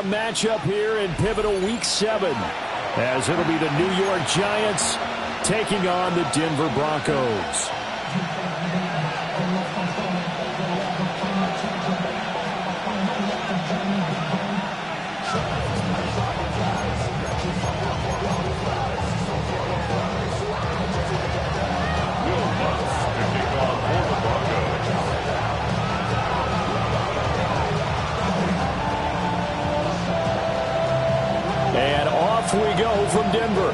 a matchup here in pivotal Week 7, as it'll be the New York Giants taking on the Denver Broncos. And off we go from Denver.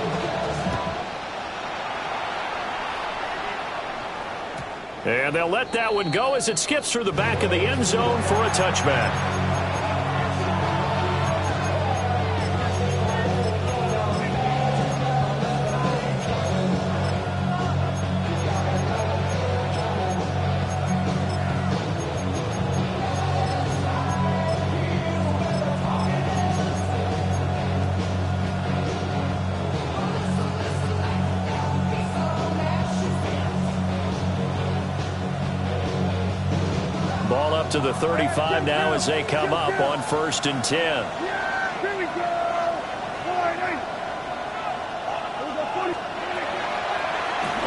And they'll let that one go as it skips through the back of the end zone for a touchback. Ball up to the 35 now as they come up on 1st and 10.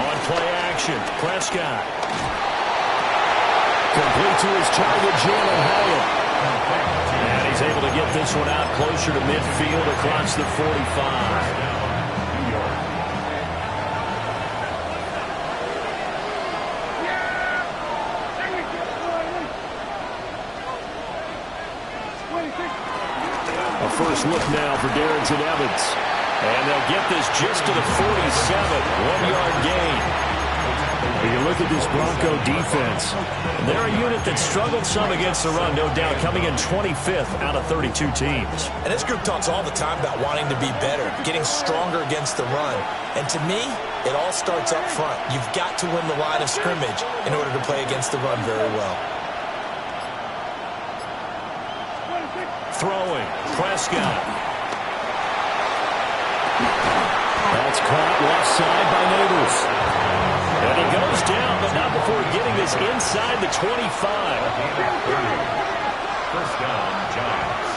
On play action, Prescott. Complete to his target, Jalen Hyatt. And he's able to get this one out closer to midfield across the 45. First look now for Darrington Evans. And they'll get this just to the 47. 1-yard gain. You look at this Bronco defense. They're a unit that struggled some against the run, no doubt, coming in 25th out of 32 teams. And this group talks all the time about wanting to be better, getting stronger against the run. And to me, it all starts up front. You've got to win the line of scrimmage in order to play against the run very well. Throwing, Prescott. That's caught left side by Nabels. And he goes down, but not before getting this inside the 25. First down, Giants.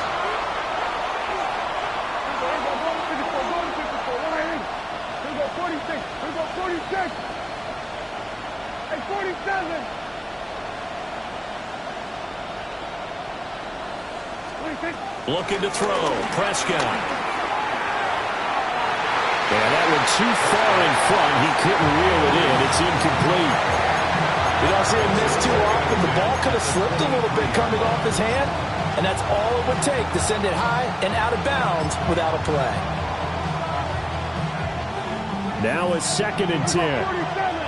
Here we go 46. Here we go 46. Hey, 47. Looking to throw. Prescott. And that one too far in front. He couldn't reel it in. It's incomplete. You don't see him miss too often. The ball could have slipped a little bit coming off his hand, and that's all it would take to send it high and out of bounds without a play. Now it's 2nd and 10.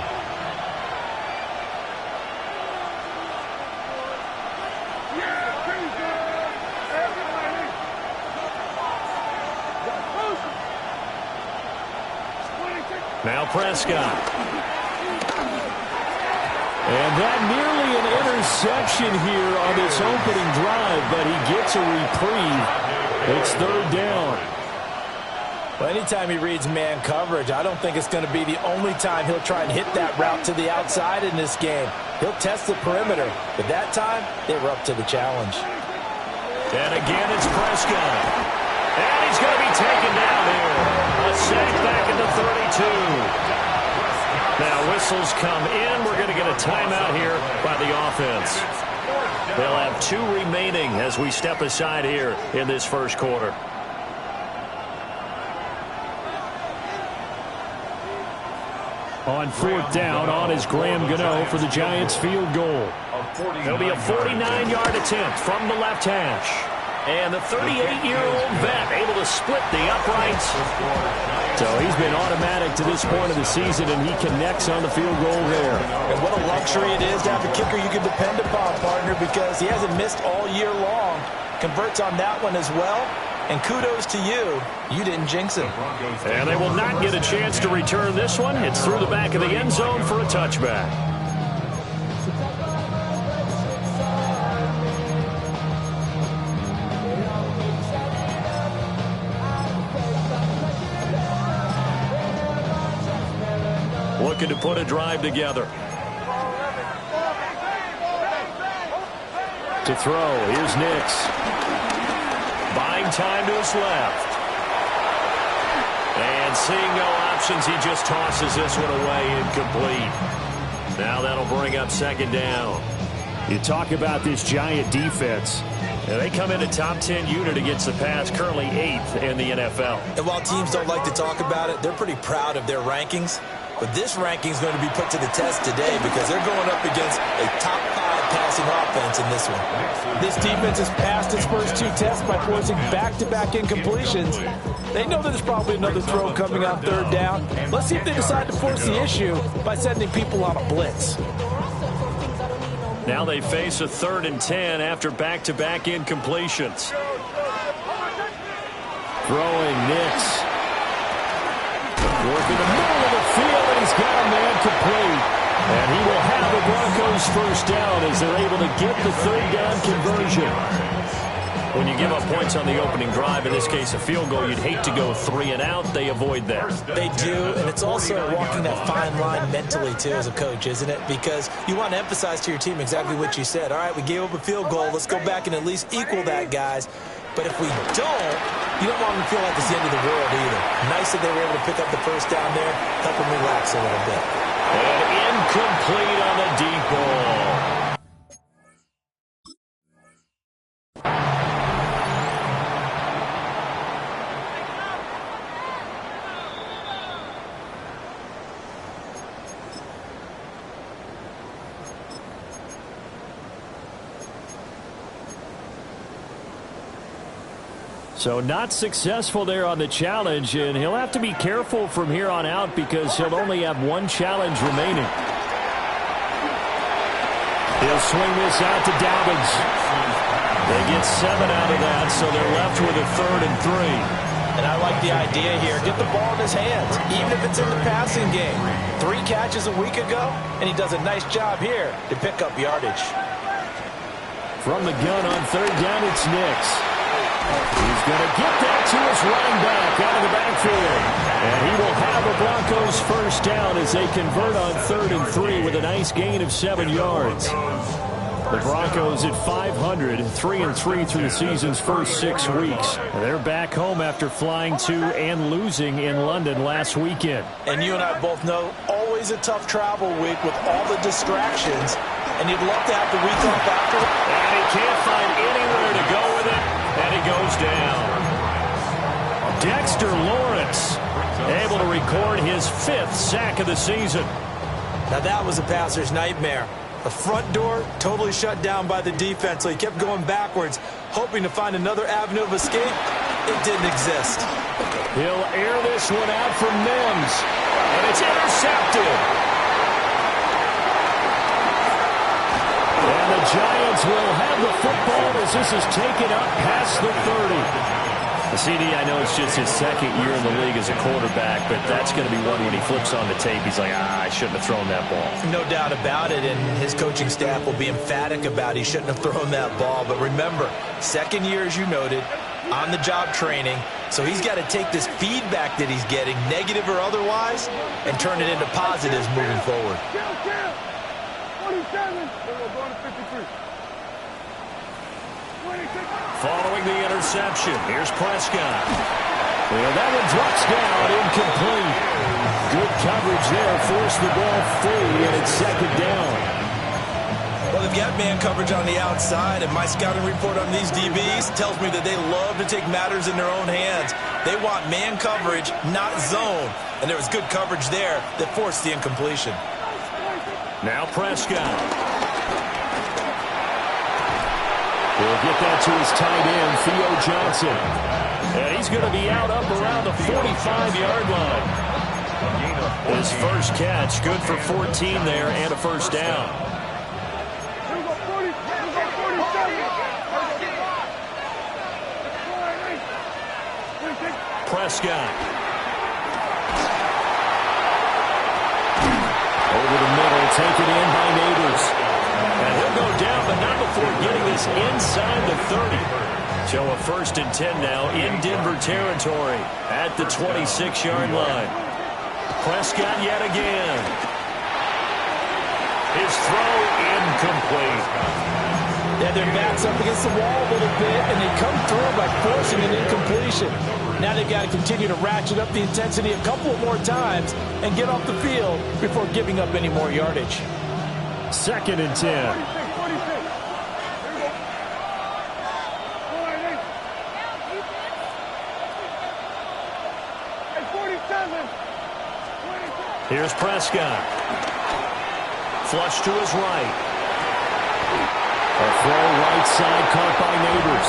Now Prescott. And that nearly an interception here on this opening drive, but he gets a reprieve. It's 3rd down. Well, anytime he reads man coverage, I don't think it's going to be the only time he'll try and hit that route to the outside in this game. He'll test the perimeter, but that time they were up to the challenge. And again, it's Prescott. And he's going to be taken down here. A sack back at the 32. Now whistles come in. We're going to get a timeout here by the offense. They'll have 2 remaining as we step aside here in this first quarter. On 4th down, on is Graham Gano for the Giants field goal. There'll be a 49-yard attempt from the left hash. And the 38-year-old vet able to split the uprights. So he's been automatic to this point of the season, and he connects on the field goal there. And what a luxury it is to have a kicker you can depend upon, partner, because he hasn't missed all year long. Converts on that one as well. And kudos to you. You didn't jinx him. And they will not get a chance to return this one. It's through the back of the end zone for a touchback. Looking to put a drive together. To throw, here's Nix. Buying time to his left. And seeing no options, he just tosses this one away, incomplete. Now that'll bring up second down. You talk about this Giant defense. Now they come in a top 10 unit against the pass, currently 8th in the NFL. And while teams don't like to talk about it, they're pretty proud of their rankings. But this ranking is going to be put to the test today because they're going up against a top 5 passing offense in this one. This defense has passed its first 2 tests by forcing back-to-back incompletions. They know that there's probably another throw coming on third down. Let's see if they decide to force the issue by sending people on a blitz. Now they face a 3rd and 10 after back-to-back incompletions. Throwing Nix. Working the middle of the field, and he's got a man complete. And he will have the Broncos first down as they're able to get the 3rd down conversion. When you give up points on the opening drive, in this case a field goal, you'd hate to go 3 and out. They avoid that. They do, and it's also walking that fine line mentally, too, as a coach, isn't it? Because you want to emphasize to your team exactly what you said. All right, we gave up a field goal. Let's go back and at least equal that, guys. But if we don't, you don't want them to feel like it's the end of the world either. Nice that they were able to pick up the first down there, help them relax a little bit. And incomplete on the deep ball. So not successful there on the challenge, and he'll have to be careful from here on out because he'll only have 1 challenge remaining. He'll swing this out to Dobbins. They get 7 out of that, so they're left with a 3rd and 3. And I like the idea here. Get the ball in his hands, even if it's in the passing game. 3 catches a week ago, and he does a nice job here to pick up yardage. From the gun on 3rd down, it's Nix. He's going to get that to his running back out of the backfield. And he will have the Broncos first down as they convert on 3rd and 3 with a nice gain of 7 yards. The Broncos at 500, 3-3 through the season's first 6 weeks. They're back home after flying to and losing in London last weekend. And you and I both know, always a tough travel week with all the distractions. And you'd love to have the week off after. And he can't find anywhere to go with it. And he goes down. Dexter Lawrence able to record his 5th sack of the season. Now that was a passer's nightmare. The front door totally shut down by the defense, so he kept going backwards, hoping to find another avenue of escape. It didn't exist. He'll air this one out from Mims. And it's intercepted. And the Giants will have the football as this is taken up past the 30. The CD, I know it's just his 2nd year in the league as a quarterback, but that's going to be one when he flips on the tape. He's like, I shouldn't have thrown that ball. No doubt about it, and his coaching staff will be emphatic about he shouldn't have thrown that ball. But remember, 2nd year, as you noted, on-the-job training, so he's got to take this feedback that he's getting, negative or otherwise, and turn it into positives moving forward. 47. We're going to 53. 26. Following the interception, here's Prescott. Well, that one drops down, incomplete. Good coverage there, forced the ball free, and it's 2nd down. Well, they've got man coverage on the outside, and my scouting report on these DBs tells me that they love to take matters in their own hands. They want man coverage, not zone. And there was good coverage there that forced the incompletion. Now Prescott. He'll get that to his tight end, Theo Johnson. And he's going to be out up around the 45-yard line. His first catch, good for 14 there and a first down. Prescott. Over the middle, taken in by Neighbors. And he'll go down, but not before getting this inside the 30. So a 1st and 10 now in Denver territory at the 26-yard line. Prescott yet again. His throw incomplete. They have their backs up against the wall a little bit, and they come through by forcing an incompletion. Now they've got to continue to ratchet up the intensity a couple more times and get off the field before giving up any more yardage. 2nd and 10. 47. Here's Prescott. Flush to his right. A throw right side caught by Neighbors.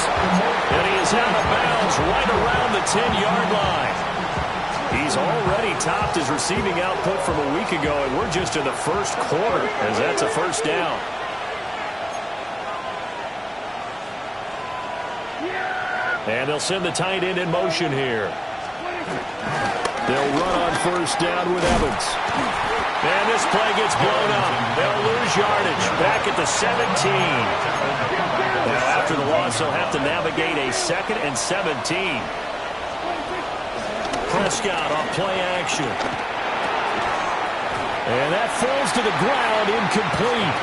And he is out of bounds right around the 10-yard line. He's already topped his receiving output from a week ago, and we're just in the first quarter as that's a first down. And they'll send the tight end in motion here. They'll run on first down with Evans. And this play gets blown up. They'll lose yardage back at the 17. Now, after the loss, they'll have to navigate a 2nd and 17. Prescott on play action. And that falls to the ground, incomplete.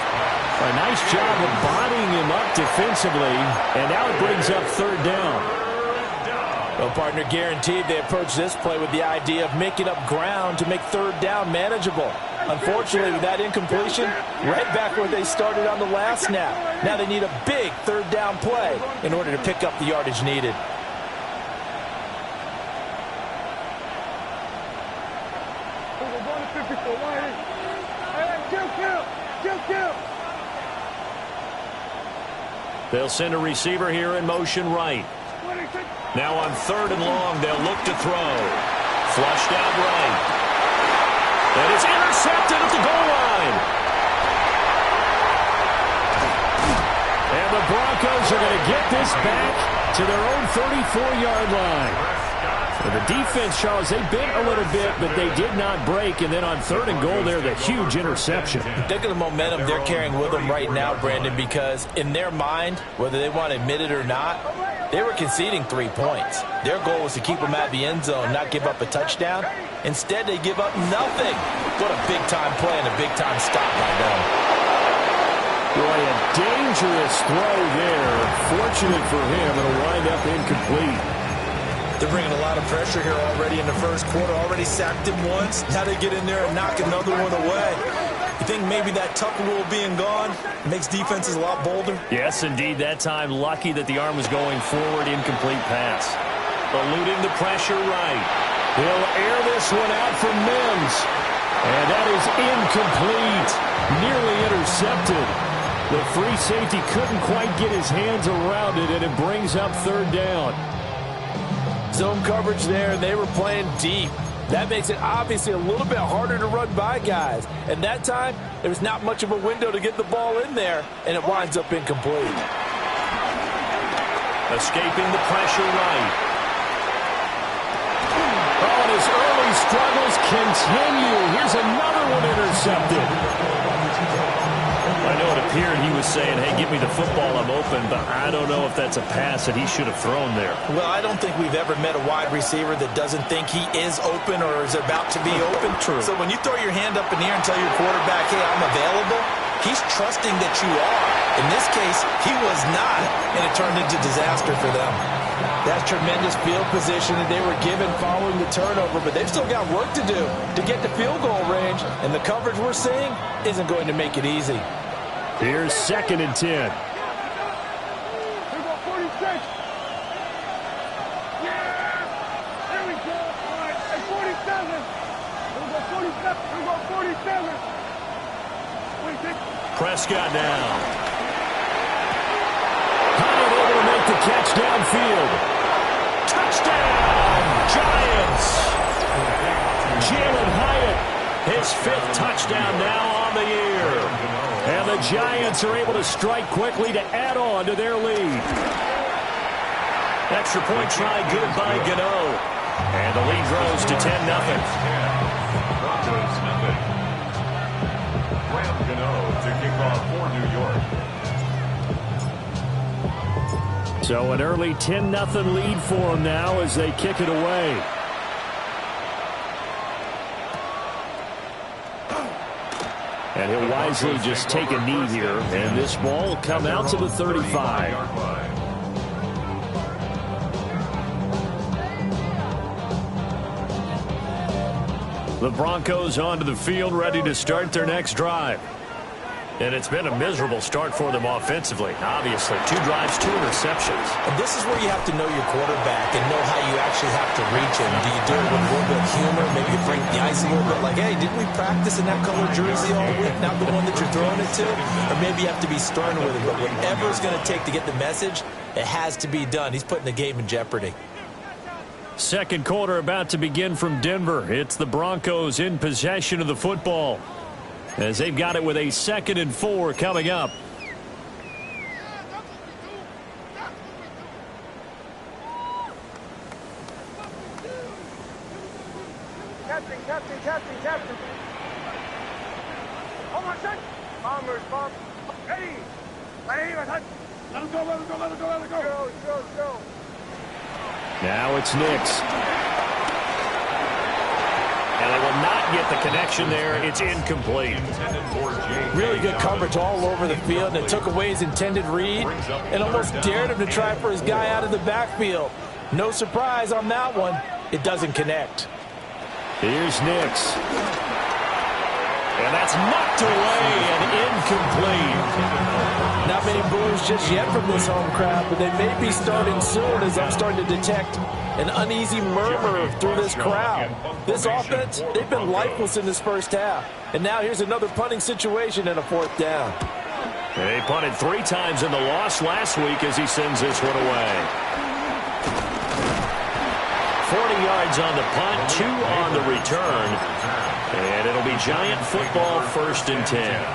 A nice job of bodying him up defensively. And now it brings up 3rd down. Well, partner, guaranteed they approach this play with the idea of making up ground to make 3rd down manageable. Unfortunately, with that incompletion, right back where they started on the last snap. Now they need a big 3rd down play in order to pick up the yardage needed. They'll send a receiver here in motion right. Now on 3rd and long, they'll look to throw. Flushed out right. And it's intercepted at the goal line. And the Broncos are going to get this back to their own 34-yard line. And the defense, Charles, they bit a little bit, but they did not break. And then on 3rd and goal, they're the huge interception. Look at the momentum they're carrying with them right now, Brandon, because in their mind, whether they want to admit it or not, they were conceding 3 points. Their goal was to keep them out of the end zone, not give up a touchdown. Instead, they give up nothing. What a big-time play and a big-time stop by them. Boy, a dangerous throw there. Fortunate for him, it'll wind up incomplete. They're bringing a lot of pressure here already in the first quarter. Already sacked him once. Now they get in there and knock another one away. You think maybe that tuck rule being gone makes defenses a lot bolder? Yes, indeed. That time, lucky that the arm was going forward. Incomplete pass. Eluding the pressure right. He'll air this one out for Mims. And that is incomplete. Nearly intercepted. The free safety couldn't quite get his hands around it, and it brings up 3rd down. Zone coverage there, and they were playing deep. That makes it obviously a little bit harder to run by guys. And that time, there was not much of a window to get the ball in there, and it winds up incomplete. Escaping the pressure right. Oh, and his early struggles continue. Here's another one intercepted. I know it appeared he was saying, hey, give me the football, I'm open, but I don't know if that's a pass that he should have thrown there. Well, I don't think we've ever met a wide receiver that doesn't think he is open or is about to be open. True. So when you throw your hand up in the air and tell your quarterback, hey, I'm available, he's trusting that you are. In this case, he was not, and it turned into disaster for them. That's tremendous field position that they were given following the turnover, but they've still got work to do to get to field goal range, and the coverage we're seeing isn't going to make it easy. Here's 2nd and 10. We go 46. Yeah! There we go. All right, at 47. We go 47. We go 47. 46. Prescott now. Hyatt able to make the catch downfield. Touchdown, Giants! Jalen Hyatt, his 5th touchdown now on the year. And the Giants are able to strike quickly to add on to their lead. Extra point try good by Gano. And the lead grows to 10-0. Graham Gano to kick off for New York. So an early 10-0 lead for them now as they kick it away. And he'll wisely just take a knee here, and this ball will come out to the 35. The Broncos onto the field, ready to start their next drive. And it's been a miserable start for them offensively, obviously. 2 drives, 2 interceptions. And this is where you have to know your quarterback and know how you actually have to reach him. Do you do it with a little bit of humor? Maybe you break the ice a little bit like, hey, didn't we practice in that color jersey all week? Not the one that you're throwing it to? Or maybe you have to be stern with him. But whatever it's going to take to get the message, it has to be done. He's putting the game in jeopardy. Second quarter about to begin from Denver. It's the Broncos in possession of the football, as they've got it with a 2nd and 4 coming up. Captain. Hold on, son. Bombers. Ready. Let him go. Go. Now it's Nix. And they will not get the connection there. It's incomplete. Really good coverage all over the field. And it took away his intended read and almost dared him to try for his guy out of the backfield. No surprise on that one. It doesn't connect. Here's Nix. And that's knocked away and incomplete. Not many boos just yet from this home crowd, but they may be starting soon, as I'm starting to detect an uneasy murmur through this crowd. This offense, they've been lifeless in this first half. And now here's another punting situation and a 4th down. They punted 3 times in the loss last week as he sends this one away. 40 yards on the punt, 2 on the return. And it'll be Giant football, 1st and 10.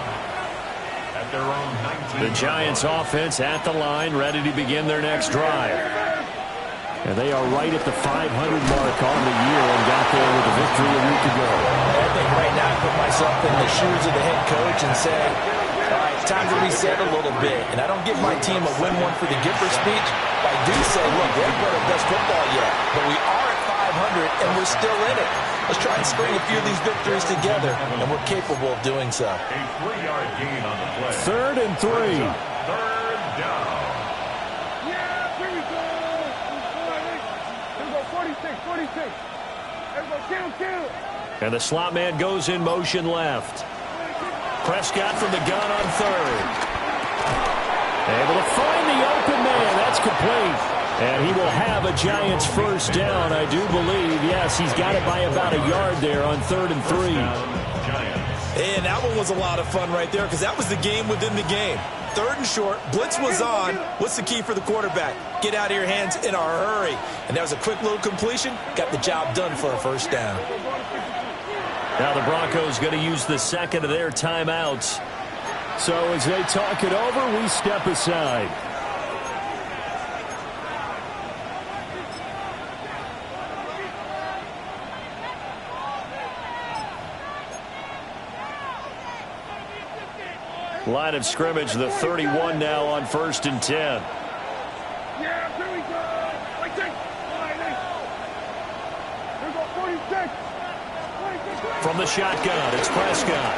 The Giants offense at the line, ready to begin their next drive. And they are right at the 500 mark on the year and got there with a victory a week ago. I think right now I put myself in the shoes of the head coach and say, all right, time to reset a little bit. And I don't give my team a win one for the Gipper speech. But I do say, look, we haven't played our best football yet, but we are at 500 and we're still in it. Let's try and string a few of these victories together, and we're capable of doing so. A 3-yard gain on the play. 3rd and 3. 3rd down. Yeah, here we go. Here we go, 46. Here we go, kill. And the slot man goes in motion left. Prescott from the gun on 3rd. Able to find the open man. That's complete. And he will have a Giants 1st down, I do believe. Yes, he's got it by about a yard there on 3rd and 3. And that one was a lot of fun right there because that was the game within the game. 3rd and short, blitz was on. What's the key for the quarterback? Get out of your hands in a hurry. And that was a quick little completion. Got the job done for a 1st down. Now the Broncos going to use the 2nd of their timeouts. So as they talk it over, we step aside. Line of scrimmage, the 31 now on 1st and 10. Yeah, here we go. Like this. Here we go, 46. From the shotgun, it's Prescott.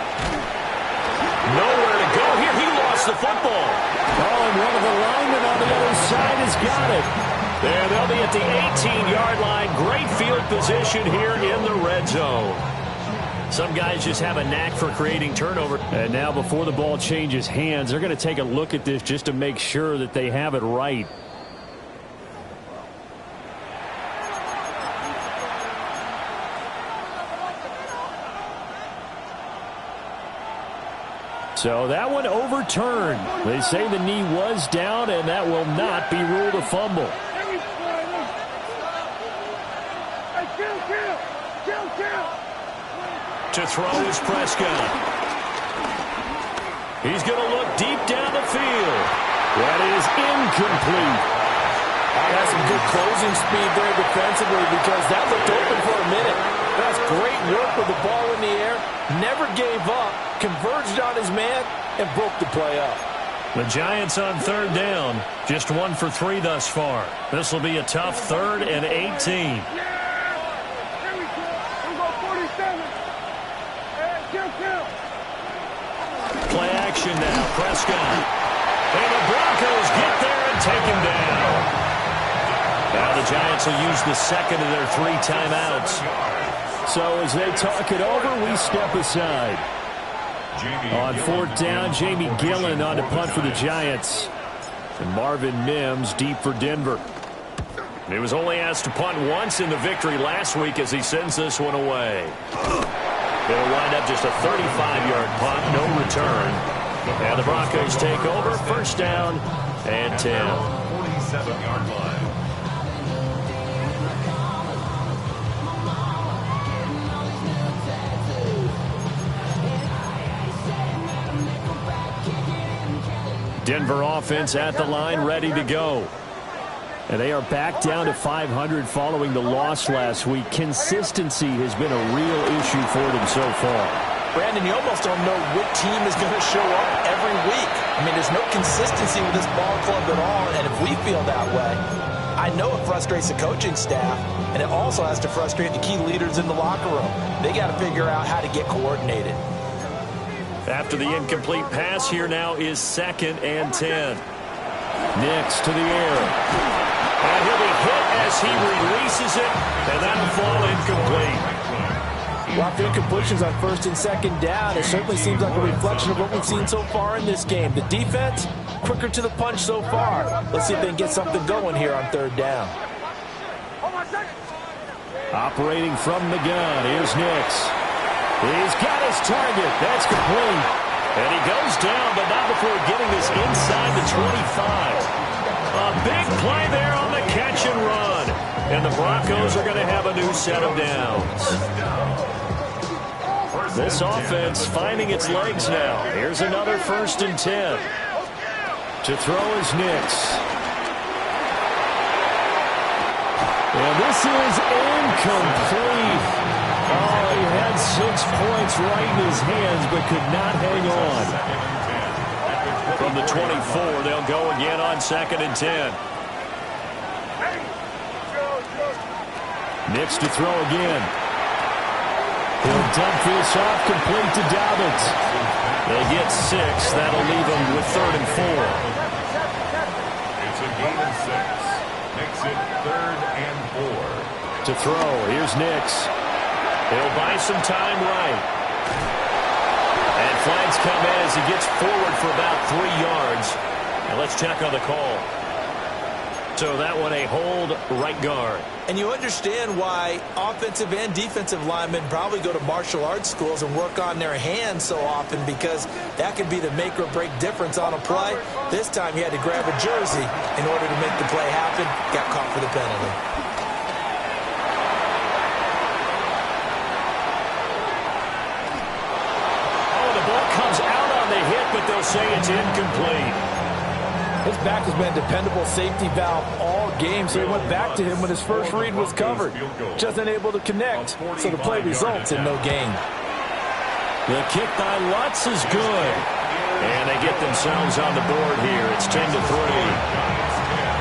Nowhere to go here. He lost the football. Oh, and one of the linemen on the other side has got it. And they'll be at the 18-yard line. Great field position here in the red zone. Some guys just have a knack for creating turnover. And now before the ball changes hands, they're going to take a look at this just to make sure that they have it right. So that one overturned. They say the knee was down, and that will not be ruled a fumble. To throw is Prescott. He's going to look deep down the field. That is incomplete. That's some good closing speed there defensively because that looked open for a minute. That's great work with the ball in the air. Never gave up, converged on his man, and broke the play up. The Giants on 3rd down. Just 1 for 3 thus far. This will be a tough 3rd and 18. Play action now. Prescott. And the Broncos get there and take him down. Now the Giants will use the second of their 3 timeouts. So as they talk it over, we step aside. On 4th down, Jamie Gillen on to punt for the Giants. And Marvin Mims deep for Denver. He was only asked to punt once in the victory last week as he sends this one away. It'll wind up just a 35-yard punt, no return. And the Broncos take over, 1st down and 10. 47-yard line. Denver offense at the line, ready to go. And they are back down to 500 following the loss last week. Consistency has been a real issue for them so far. Brandon, you almost don't know what team is going to show up every week. I mean, there's no consistency with this ball club at all, and if we feel that way, I know it frustrates the coaching staff, and it also has to frustrate the key leaders in the locker room. They got to figure out how to get coordinated. After the incomplete pass, here now is 2nd and 10. Nix to the air. And he'll be hit as he releases it, and that'll fall incomplete. Well, after incompletions on 1st and 2nd down, it certainly seems like a reflection of what we've seen so far in this game. The defense, quicker to the punch so far. Let's see if they can get something going here on 3rd down. Operating from the gun, here's Nix. He's got his target. That's complete. And he goes down, but not before getting this inside the 25. A big play there on the catch and run. And the Broncos are going to have a new set of downs. This offense finding its legs now. Here's another 1st and 10. To throw is Nix. And this is incomplete. Oh, he had 6 points right in his hands, but could not hang on. From the 24, they'll go again on 2nd and 10. Nix to throw again. He'll dump this off, complete to Dobbins. They get 6. That'll leave them with 3rd and 4. It's a gain of 6. Makes it 3rd and 4. To throw, here's Nix. He'll buy some time right. And flags come in as he gets forward for about 3 yards. And let's check on the call. So that one a hold, right guard. And you understand why offensive and defensive linemen probably go to martial arts schools and work on their hands so often, because that could be the make or break difference on a play. This time he had to grab a jersey in order to make the play happen. Got caught for the penalty. But they'll say it's incomplete. His back has been a dependable safety valve all game, so he went back to him when his first read was covered. Just unable to connect, so the play results in no gain. The kick by Lutz is good. And they get themselves on the board here. It's 10-3.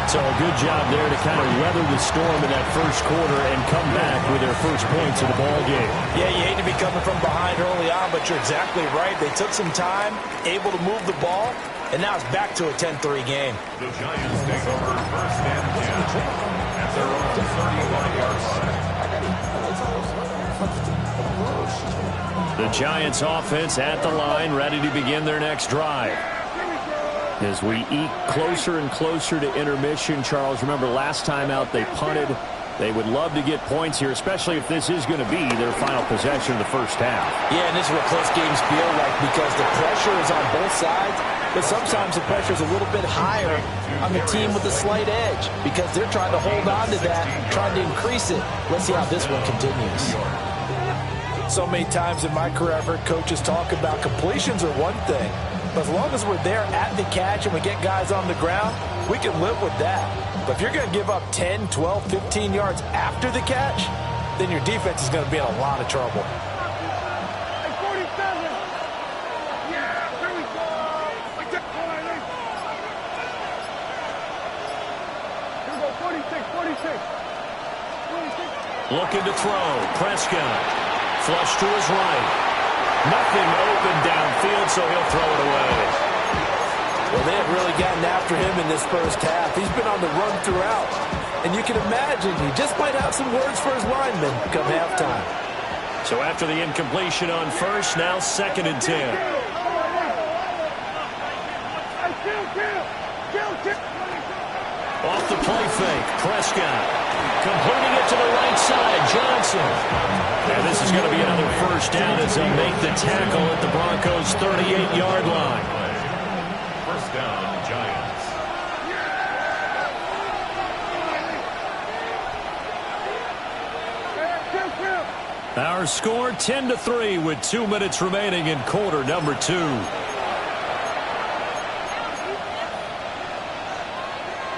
So a good job there to kind of weather the storm in that first quarter and come back with their first points of the ball game. Yeah, you hate to be coming from behind early on, but you're exactly right. They took some time, able to move the ball, and now it's back to a 10-3 game. The Giants take over 1st and 10 at their own 31-yard line. The Giants offense at the line, ready to begin their next drive. As we eke closer and closer to intermission, Charles, remember last time out they punted. They would love to get points here, especially if this is going to be their final possession of the first half. Yeah, and this is what close games feel like, because the pressure is on both sides, but sometimes the pressure is a little bit higher on the team with a slight edge, because they're trying to hold on to that, trying to increase it. Let's see how this one continues. So many times in my career, I've heard coaches talk about completions are one thing, but as long as we're there at the catch and we get guys on the ground, we can live with that. But if you're going to give up 10, 12, 15 yards after the catch, then your defense is going to be in a lot of trouble. Hey, 47. Yeah, here we go. Here we go, 46, 46. 46. Looking to throw. Prescott. Flush to his right. Nothing open downfield, so he'll throw it away. Well, they have really gotten after him in this first half. He's been on the run throughout. And you can imagine he just might have some words for his linemen come halftime. So after the incompletion on first, now 2nd and 10. Off the play fake, Prescott. Completing it to the right side, Johnson. And this is going to be another first down as they'll make the tackle at the Broncos' 38-yard line. First down, Giants. Our score 10-3 with 2 minutes remaining in quarter number 2.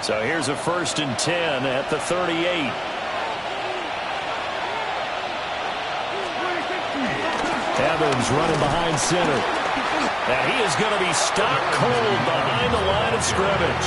So here's a 1st and 10 at the 38. Evans running behind center. And he is going to be stopped cold behind the line of scrimmage.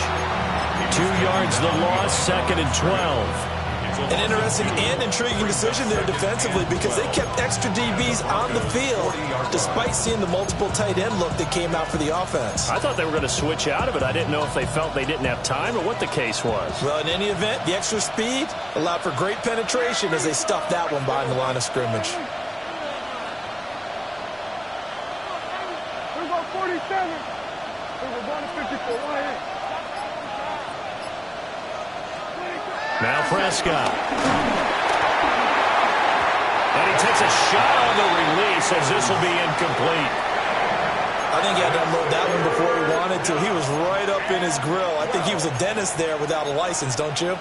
2 yards the loss, 2nd and 12. An interesting and intriguing decision there defensively because they kept extra DBs on the field despite seeing the multiple tight end look that came out for the offense. I thought they were going to switch out of it. I didn't know if they felt they didn't have time or what the case was. Well, in any event, the extra speed allowed for great penetration as they stuffed that one behind the line of scrimmage. We're going 47. We're going to 54. Right here. Now Prescott. And he takes a shot on the release as this will be incomplete. I think he had to unload that one before he wanted to. He was right up in his grill. I think he was a dentist there without a license, don't you?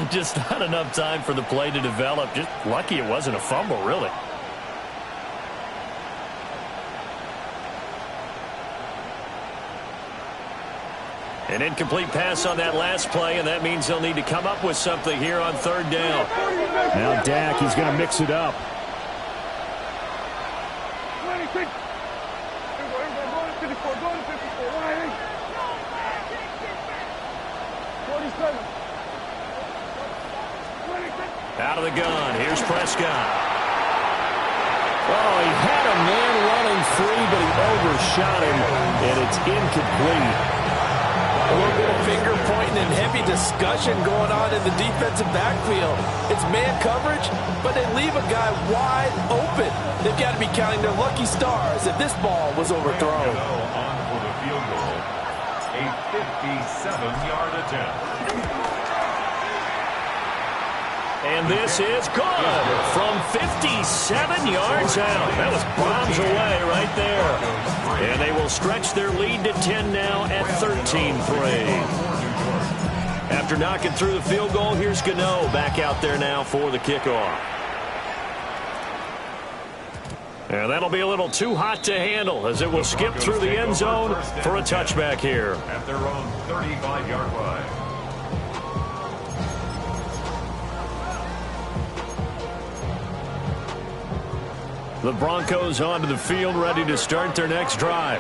Just not enough time for the play to develop. Just lucky it wasn't a fumble, really. An incomplete pass on that last play, and that means they'll need to come up with something here on 3rd down. Now Dak, he's going to mix it up. 26. We're going to 54. Going to 54. Right here. 47. 26. Out of the gun. Here's Prescott. Oh, he had a man running free, but he overshot him, and it's incomplete. A little bit of finger pointing and heavy discussion going on in the defensive backfield. It's man coverage, but they leave a guy wide open. They've got to be counting their lucky stars if this ball was overthrown. On for the field goal. A 57-yard attempt. And this is good from 57 yards out. That was bombs away right there. And they will stretch their lead to 10 now at 13-3. After knocking through the field goal, here's Gano back out there now for the kickoff. And that'll be a little too hot to handle as it will skip through the end zone for a touchback here. At their own 35-yard line. The Broncos onto the field, ready to start their next drive.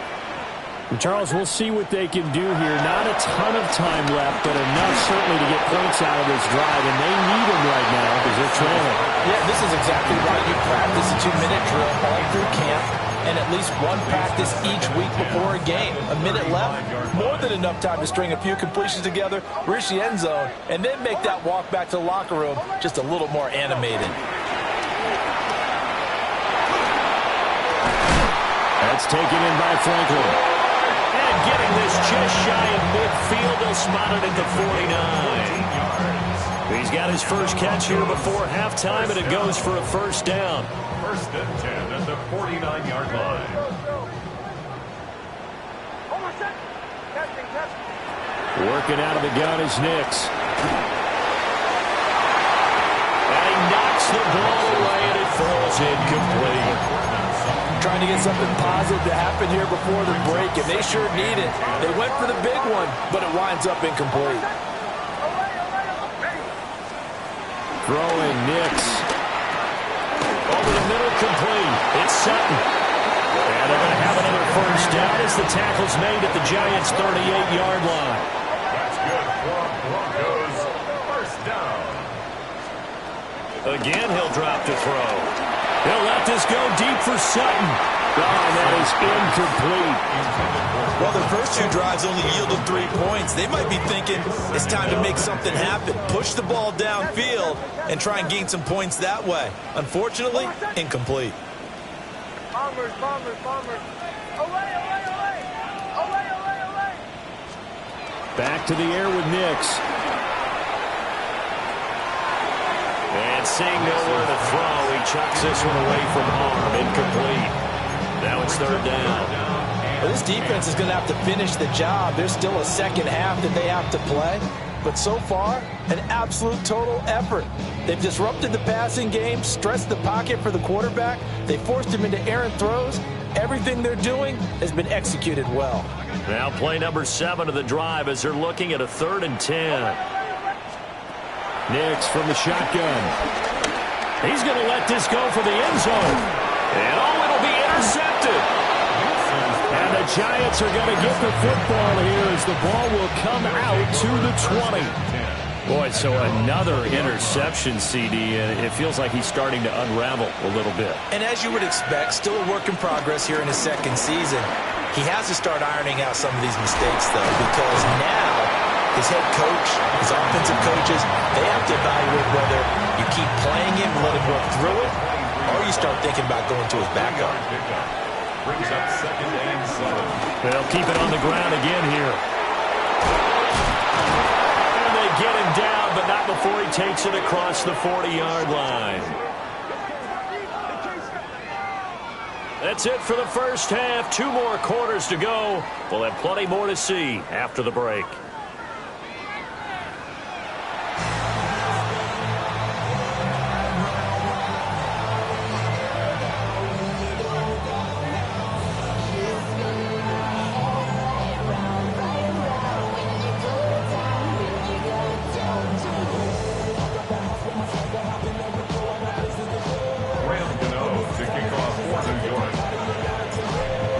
And Charles, we'll see what they can do here. Not a ton of time left, but enough certainly to get points out of this drive, and they need them right now because they're trailing. Yeah, this is exactly why you practice a 2-minute drill all through camp and at least one practice each week before a game. A minute left, more than enough time to string a few completions together, reach the end zone, and then make that walk back to the locker room just a little more animated. That's taken in by Franklin. And getting this just shy of midfield, they'll spot it at the 49. He's got his first catch here before halftime, and it goes for a first down. 1st and 10 at the 49-yard line. Working out of the gun is Nix. And he knocks the ball away, and it falls incomplete. Trying to get something positive to happen here before the break, and they sure need it. They went for the big one, but it winds up incomplete. Throwing Nix. Over the middle, complete. It's Sutton. And they're going to have another first down as the tackle's made at the Giants' 38-yard line. That's good for Broncos. First down. Again, he'll drop to throw. He'll let this go deep for Sutton. Oh, that is incomplete. Well, the first 2 drives only yielded 3 points. They might be thinking it's time to make something happen. Push the ball downfield and try and gain some points that way. Unfortunately, incomplete. Bombers, bombers, bombers. Away, away, away. Away, away, away. Back to the air with Nix. And seeing nowhere to throw, he chucks this one away from harm. Incomplete. Now it's 3rd down. Well, this defense is going to have to finish the job. There's still a second half that they have to play. But so far, an absolute total effort. They've disrupted the passing game, stressed the pocket for the quarterback. They forced him into errant throws. Everything they're doing has been executed well. Now play number 7 of the drive as they're looking at a 3rd and 10. Nix from the shotgun. He's going to let this go for the end zone. And it'll be intercepted. And the Giants are going to get the football here as the ball will come out to the 20. Boy, so another interception, CD, and it feels like he's starting to unravel a little bit. And as you would expect, still a work in progress here in his 2nd season. He has to start ironing out some of these mistakes, though, because now his head coach, his offensive coaches, they have to evaluate whether you keep playing him and let him work through it, or you start thinking about going to his backup. Brings up 2nd and 7. They'll keep it on the ground again here. And they get him down, but not before he takes it across the 40-yard line. That's it for the first half. 2 more quarters to go. We'll have plenty more to see after the break.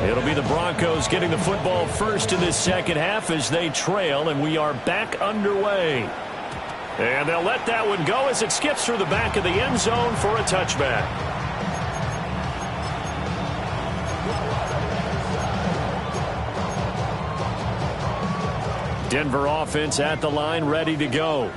It'll be the Broncos getting the football first in this second half as they trail, and we are back underway. And they'll let that one go as it skips through the back of the end zone for a touchback. Denver offense at the line, ready to go.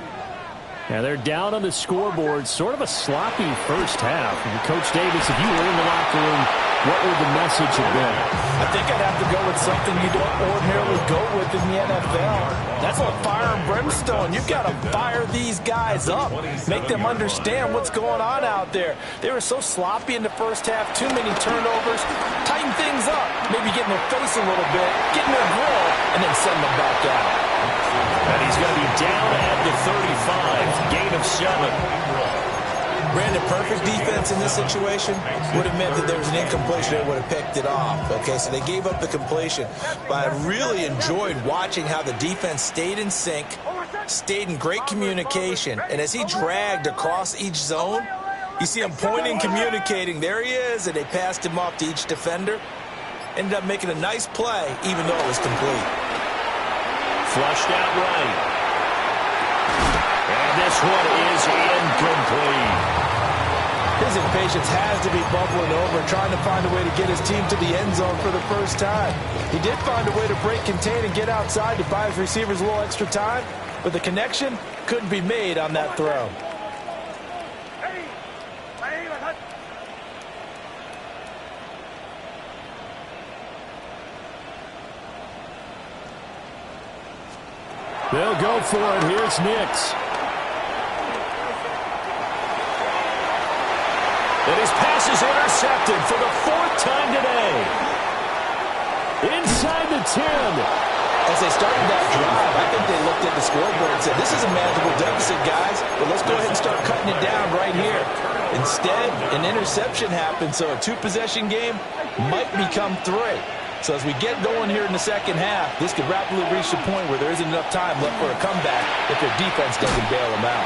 Now they're down on the scoreboard, sort of a sloppy first half. And Coach Davis, if you were in the locker room, what would the message have been? I think I'd have to go with something you don't ordinarily go with in the NFL. That's like fire and brimstone. You've got to fire these guys up. Make them understand what's going on out there. They were so sloppy in the first half. Too many turnovers. Tighten things up. Maybe get in their face a little bit. Get in their grill. And then send them back out. And he's going to be down at the 35. Gain of 7. Brandon, perfect defense in this situation would have meant that there was an incompletion and would have picked it off. Okay, so they gave up the completion. But I really enjoyed watching how the defense stayed in sync, stayed in great communication. And as he dragged across each zone, you see him pointing, communicating. There he is, and they passed him off to each defender. Ended up making a nice play, even though it was complete. Flushed out right. And this one is incomplete. His impatience has to be bubbling over, trying to find a way to get his team to the end zone for the first time. He did find a way to break contain and get outside to buy his receivers a little extra time, but the connection couldn't be made on that throw. They'll go for it. Here's Nix. And his pass is intercepted for the 4th time today. Inside the 10. As they started that drive, I think they looked at the scoreboard and said, this is a manageable deficit, guys, but let's go ahead and start cutting it down right here. Instead, an interception happened, so a 2-possession game might become 3. So as we get going here in the second half, this could rapidly reach the point where there isn't enough time left for a comeback if their defense doesn't bail them out.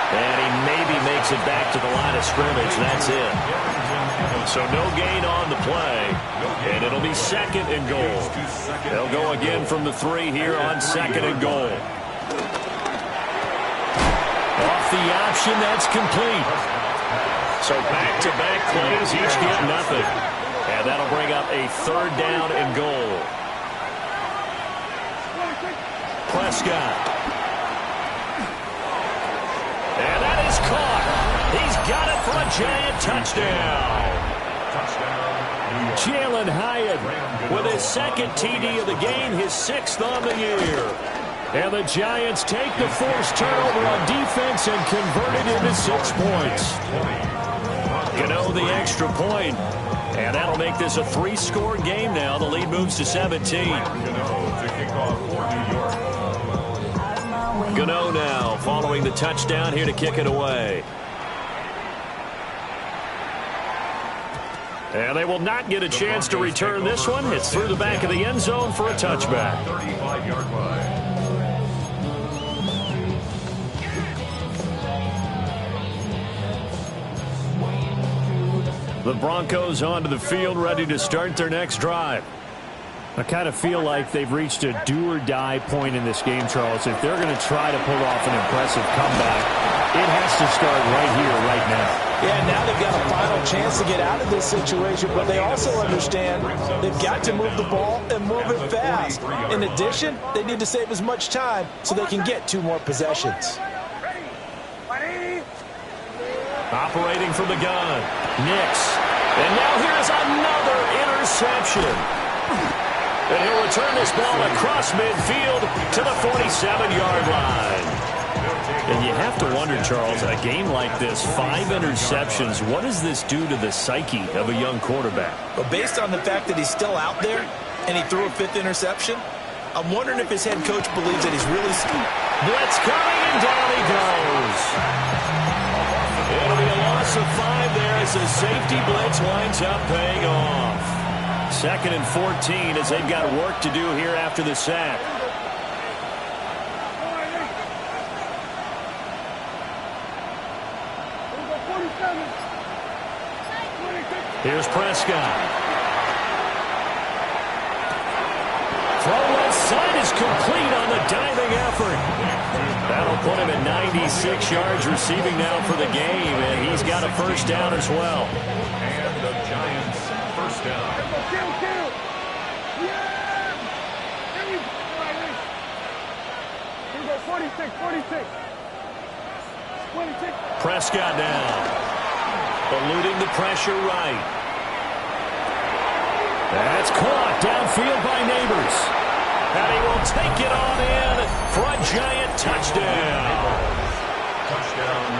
And he maybe makes it back to the line of scrimmage. That's it. So no gain on the play. And it'll be 2nd and goal. They'll go again from the 3 here on 2nd and goal. Off the option, that's complete. So back-to-back plays, each get nothing. And that'll bring up a 3rd down and goal. Prescott. And that is caught. He's got it for a giant touchdown. Jalen Hyatt with his 2nd TD of the game, his 6th on the year. And the Giants take the forced turnover on defense and convert it into 6 points. The extra point. And that'll make this a 3-score game now. The lead moves to 17. Gano now following the touchdown here to kick it away. And they will not get a chance to return this one. It's through the back of the end zone for a touchback. 35-yard line. The Broncos onto the field, ready to start their next drive. I kind of feel like they've reached a do-or-die point in this game, Charles. If they're going to try to pull off an impressive comeback, it has to start right here, right now. Yeah, now they've got a final chance to get out of this situation, but they also understand they've got to move the ball and move it fast. In addition, they need to save as much time so they can get 2 more possessions. Operating from the gun, Nix. And now here's another interception. And he'll return this ball across midfield to the 47-yard line. And you have to wonder, Charles, a game like this, 5 interceptions, what does this do to the psyche of a young quarterback? But based on the fact that he's still out there and he threw a 5th interception, I'm wondering if his head coach believes that he's really... Blitz coming, and down he goes. It'll be a loss of 5 there as the safety blitz winds up paying off. 2nd and 14 as they've got work to do here after the sack. Here's Prescott. Throw left side is complete on the diving effort. That'll put him at 96 yards receiving now for the game, and he's got a 1st down as well. And the Giants' 1st down. Kill. Here we go, 46. Prescott now. Eluding the pressure right. That's caught downfield by Neighbors. And he will take it on in for a giant touchdown.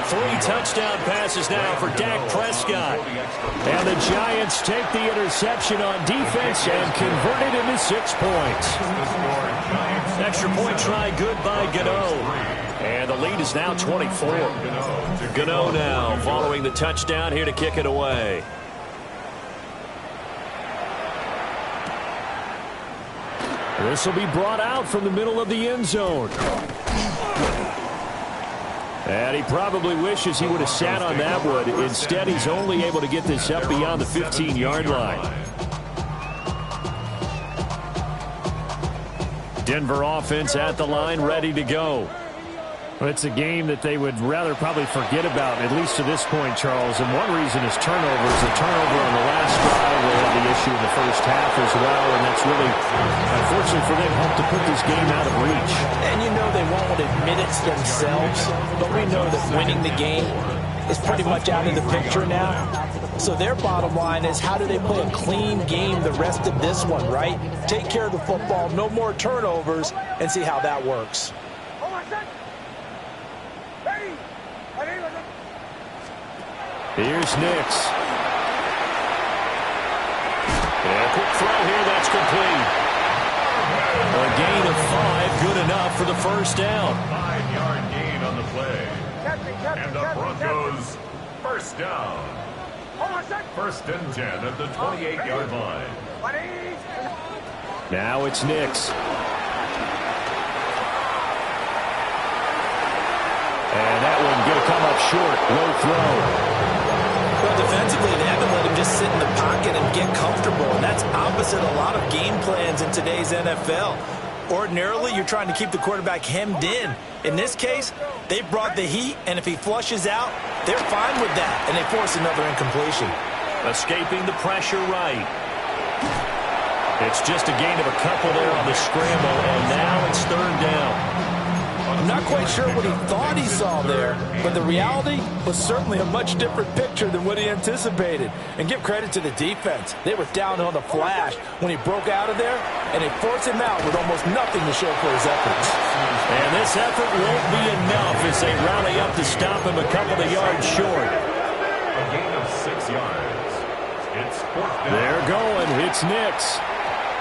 3 touchdown passes now for Dak Prescott. And the Giants take the interception on defense and convert it into 6 points. Extra point try good by Gano. And the lead is now 24. Gano now following the touchdown here to kick it away. This will be brought out from the middle of the end zone. And he probably wishes he would have sat on that one. Instead, he's only able to get this up beyond the 15-yard line. Denver offense at the line, ready to go. Well, it's a game that they would rather probably forget about, at least to this point, Charles. And one reason is turnovers. A turnover on the last drive will have the issue in the first half as well. And that's really, unfortunately for them, helped to put this game out of reach. And you know they won't admit it themselves, but we know that winning the game is pretty much out of the picture now. So their bottom line is, how do they play a clean game the rest of this one, right? Take care of the football, no more turnovers, and see how that works. Here's Nix. And a quick throw here, that's complete. A gain of 5, good enough for the 1st down. 5-yard gain on the play. And the Broncos, 1st down. 1st and 10 at the 28-yard line. Now it's Nix. And that one going to come up short. Low throw. Well, defensively, they haven't let him just sit in the pocket and get comfortable, and that's opposite a lot of game plans in today's NFL. Ordinarily, you're trying to keep the quarterback hemmed in. In this case, they brought the heat, and if he flushes out, they're fine with that, and they force another incompletion. Escaping the pressure right. It's just a gain of a couple there on the scramble, and now it's third down. I'm not quite sure what he thought he saw there, but the reality was certainly a much different picture than what he anticipated. And give credit to the defense. They were down on the flash when he broke out of there, and they forced him out with almost nothing to show for his efforts. And this effort won't be enough as they rally up to stop him a couple of yards short. A gain of 6 yards. It's fourth down. They're going. It's Nix.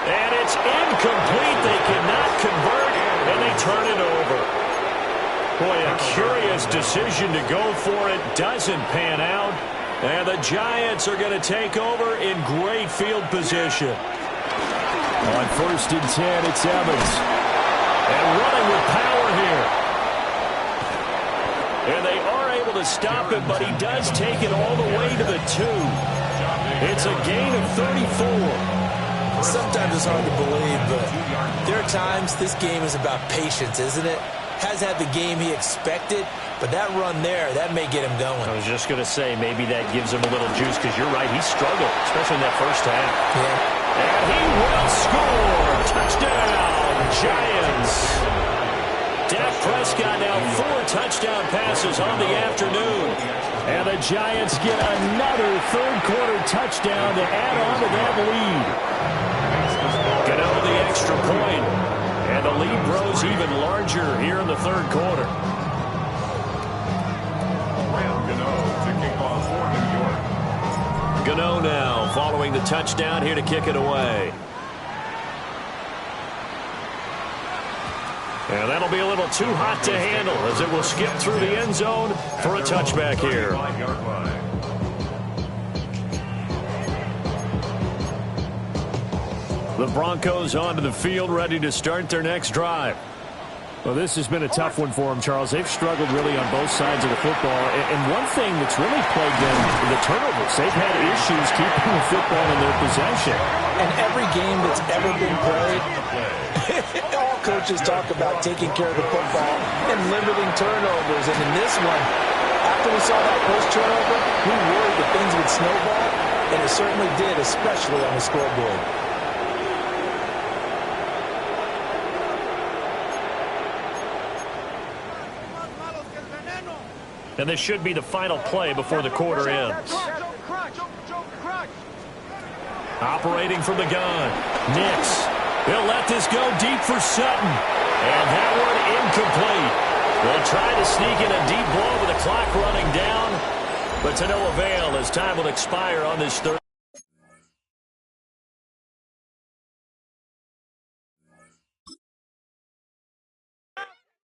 And it's incomplete. They cannot convert, and they turn it over. Boy, a curious decision to go for it. Doesn't pan out. And the Giants are going to take over in great field position. On 1st and 10, it's Evans. And running with power here. And they are able to stop him, but he does take it all the way to the 2. It's a gain of 34. Sometimes it's hard to believe, but there are times this game is about patience, isn't it? Has had the game he expected, but that run there, that may get him going. I was just going to say, maybe that gives him a little juice, because you're right, he struggled, especially in that first half. Yeah. And he will score! Touchdown, Giants! Dak Prescott now 4 touchdown passes on the afternoon. And the Giants get another third-quarter touchdown to add on to that lead. Gano the extra point. And the lead grows even larger here in the third quarter. Graham Gano to kick off for New York. Gano now following the touchdown here to kick it away. And that'll be a little too hot to handle as it will skip through the end zone for a touchback here. 5-yard line. The Broncos onto the field, ready to start their next drive. Well, this has been a tough one for them, Charles. They've struggled really on both sides of the football. And one thing that's really plagued them, the turnovers. They've had issues keeping the football in their possession. And every game that's ever been played, all coaches talk about taking care of the football and limiting turnovers. And in this one, after we saw that first turnover, we worried that things would snowball, and it certainly did, especially on the scoreboard. And this should be the final play before the quarter ends. Operating from the gun. Nix. He'll let this go deep for Sutton. And that one incomplete. They'll try to sneak in a deep ball with the clock running down. But to no avail as time will expire on this third.